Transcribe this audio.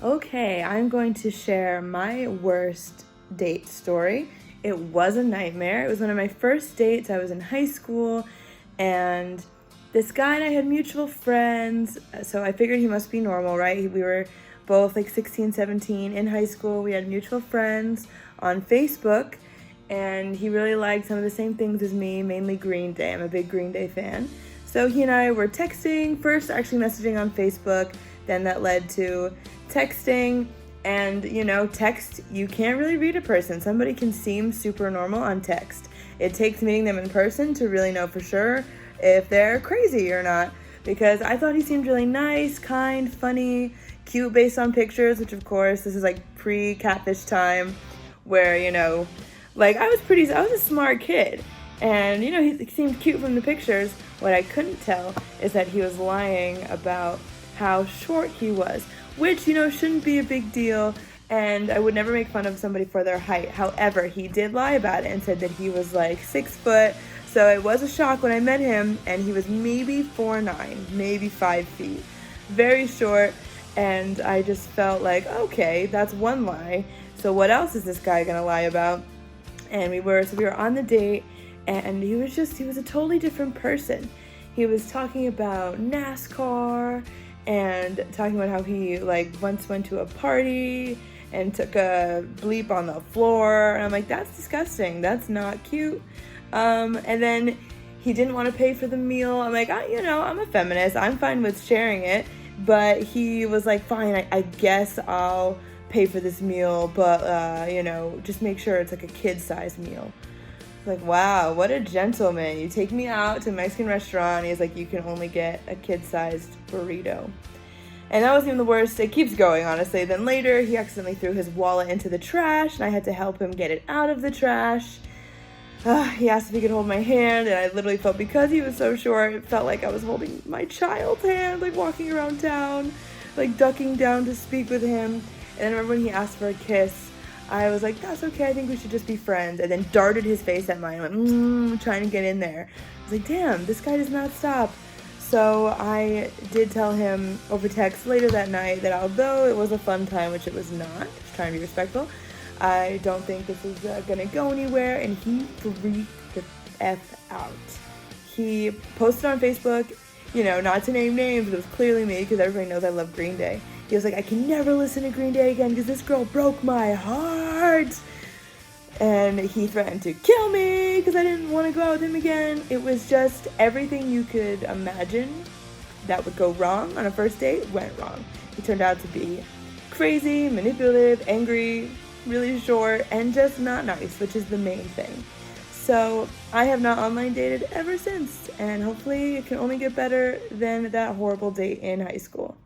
Okay, I'm going to share my worst date story. It was a nightmare. It was one of my first dates. I was in high school, and this guy and I had mutual friends, so I figured he must be normal, right? We were both like 16, 17 in high school. We had mutual friends on Facebook, and he really liked some of the same things as me, mainly Green Day. I'm a big Green Day fan. So he and I were texting, first actually messaging on Facebook, then that led to texting. And text, you can't really read a person. Somebody can seem super normal on text. It takes meeting them in person to really know for sure if they're crazy or not, because I thought he seemed really nice, kind, funny, cute based on pictures, which of course this is like pre-catfish time, where I was a smart kid, and he seemed cute from the pictures. What I couldn't tell is that he was lying about how short he was, which shouldn't be a big deal, and I would never make fun of somebody for their height. However, he did lie about it and said that he was like 6 foot, so it was a shock when I met him, and he was maybe 4'9", maybe 5 feet, very short. And I just felt like, okay, that's one lie, so what else is this guy gonna lie about? And we were on the date, and he was a totally different person. He was talking about NASCAR and talking about how he once went to a party and took a bleep on the floor, and I'm like, that's disgusting, that's not cute. And then he didn't want to pay for the meal. I'm like, I'm a feminist, I'm fine with sharing it, but he was like, fine, I guess I'll pay for this meal, but just make sure it's like a kid-sized meal. Like, wow, what a gentleman. You take me out to a Mexican restaurant, he's like, you can only get a kid-sized burrito. And that wasn't even the worst. It keeps going, honestly. Then later, he accidentally threw his wallet into the trash, and I had to help him get it out of the trash. He asked if he could hold my hand, and I literally felt, because he was so short, it felt like I was holding my child's hand, like walking around town, like ducking down to speak with him. And then I remember when he asked for a kiss, I was like, that's okay, I think we should just be friends. And then darted his face at mine, and went, trying to get in there. I was like, damn, this guy does not stop. So I did tell him over text later that night that although it was a fun time, which it was not, just trying to be respectful, I don't think this is gonna go anywhere, and he freaked the F out. He posted on Facebook, not to name names, but it was clearly me, because everybody knows I love Green Day. He was like, I can never listen to Green Day again, because this girl broke my heart. And he threatened to kill me, because I didn't want to go out with him again. It was just everything you could imagine that would go wrong on a first date went wrong. He turned out to be crazy, manipulative, angry, really short, and just not nice, which is the main thing. So I have not online dated ever since, and hopefully it can only get better than that horrible date in high school.